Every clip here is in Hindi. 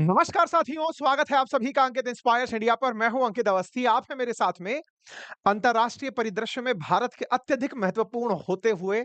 नमस्कार साथियों, स्वागत है आप सभी का अंकित इंस्पायर्स इंडिया पर। मैं हूं अंकित अवस्थी। आप हैं मेरे साथ में अंतर्राष्ट्रीय परिदृश्य में भारत के अत्यधिक महत्वपूर्ण होते हुए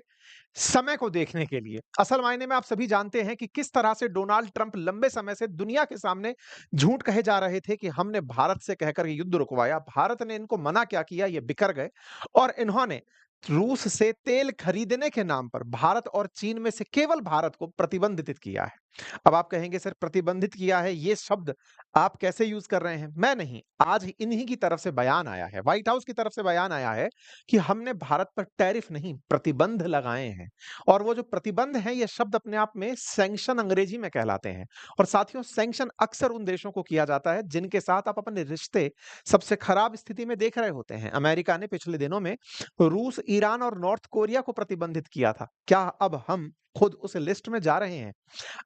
समय को देखने के लिए। असल मायने में आप सभी जानते हैं कि किस तरह से डोनाल्ड ट्रंप लंबे समय से दुनिया के सामने झूठ कहे जा रहे थे कि हमने भारत से कहकर युद्ध रुकवाया। भारत ने इनको मना क्या किया, ये बिखर गए और इन्होंने रूस से तेल खरीदने के नाम पर भारत और चीन में से केवल भारत को प्रतिबंधित किया है। अब आप कहेंगे सर, प्रतिबंधित किया है, ये शब्द आप कैसे यूज कर रहे हैं? मैं नहीं, आज इन्हीं की तरफ से बयान आया है, व्हाइट हाउस की तरफ से बयान आया है कि हमने भारत पर टैरिफ नहीं, प्रतिबंध लगाए हैं। और वो जो प्रतिबंध है, ये शब्द अपने आप में सैंक्शन अंग्रेजी में कहलाते हैं। और साथियों, सैंक्शन अक्सर उन देशों को किया जाता है जिनके साथ आप अपने रिश्ते सबसे खराब स्थिति में देख रहे होते हैं। अमेरिका ने पिछले दिनों में रूस, ईरान और नॉर्थ कोरिया को प्रतिबंधित किया था। क्या अब हम खुद उस लिस्ट में जा रहे हैं?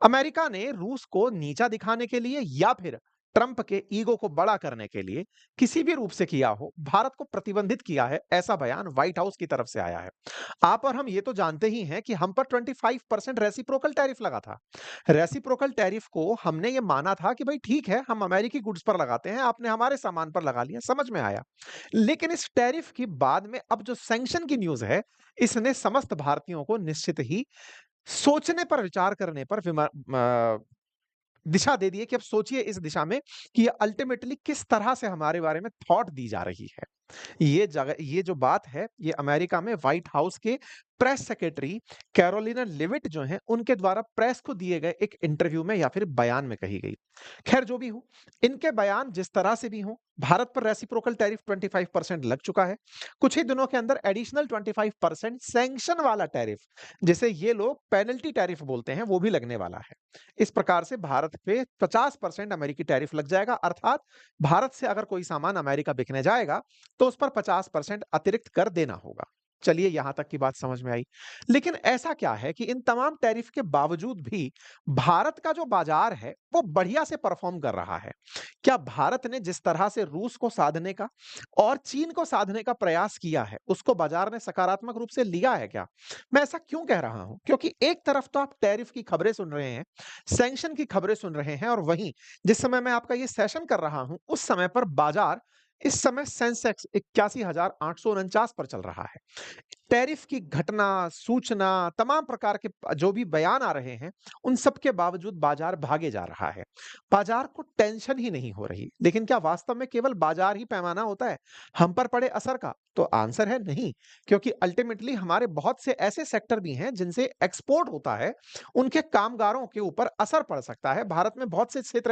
अमेरिका ने रूस को नीचा दिखाने के लिए या फिर ट्रंप के ईगो को बड़ा करने के लिए किसी भी रूप से किया हो, भारत को प्रतिबंधित किया है, ऐसा बयान व्हाइट हाउस की तरफ से आया है। आप और हम ये तो जानते ही हैं कि हम पर 25% रेसिप्रोकल टैरिफ लगा था। रेसिप्रोकल टैरिफ को हमने ये माना था कि भाई ठीक है, हम अमेरिकी गुड्स पर लगाते हैं, आपने हमारे सामान पर लगा लिया, समझ में आया। लेकिन इस टैरिफ की बाद में अब जो सैंक्शन की न्यूज़ है, इसने समस्त भारतीयों को निश्चित ही सोचने पर, विचार करने पर दिशा दे दी है कि अब सोचिए इस दिशा में कि अल्टीमेटली किस तरह से हमारे बारे में थॉट दी जा रही है। ये जो बात है, ये अमेरिका में व्हाइट हाउस के प्रेस सेक्रेटरी कैरोलिना लिविट जो हैं, उनके द्वारा प्रेस को दिए गए एक इंटरव्यू में या फिर बयान में कही गई। खैर जो भी हो, इनके बयान जिस तरह से भी हों, भारत पर रेसिप्रोकल टैरिफ 25% लग चुका है। कुछ ही दिनों के अंदर एडिशनल 25% सैंक्शन वाला टैरिफ, जिसे ये लोग पेनल्टी टैरिफ बोलते हैं, वो भी लगने वाला है। इस प्रकार से भारत पे 50% अमेरिकी टैरिफ लग जाएगा, अर्थात भारत से अगर कोई सामान अमेरिका बिकने जाएगा, तो उस पर 50% अतिरिक्त कर देना होगा। चलिए यहां तक की बात समझ में आई। लेकिन ऐसा क्या है कि इन तमाम टैरिफ के बावजूद भी भारत का जो बाजार है, वो बढ़िया से परफॉर्म कर रहा है? क्या भारत ने जिस तरह से रूस को साधने का और चीन को साधने का प्रयास किया है, उसको बाजार ने सकारात्मक रूप से लिया है क्या? मैं ऐसा क्यों कह रहा हूं? क्योंकि एक तरफ तो आप टैरिफ की खबरें सुन रहे हैं, सैंक्शन की खबरें सुन रहे हैं, और वहीं जिस समय मैं आपका ये सेशन कर रहा हूं, उस समय पर बाजार, इस समय सेंसेक्स 81,849 पर चल रहा है। टैरिफ की घटना, सूचना, तमाम प्रकार के जो भी बयान आ रहे हैं, उन सब के बावजूद बाजार भागे जा रहा है। बाजार को टेंशन ही नहीं हो रही। लेकिन क्या वास्तव में केवल बाजार ही पैमाना होता है हम पर पड़े असर का? तो आंसर है नहीं, क्योंकि अल्टीमेटली हमारे बहुत से ऐसे सेक्टर भी हैं जिनसे एक्सपोर्ट होता है, उनके कामगारों के ऊपर असर पड़ सकता है। भारत में बहुत से क्षेत्र